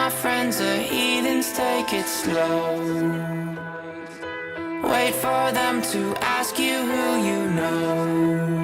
my friends are heathens, take it slow. Wait for them to ask you who you know.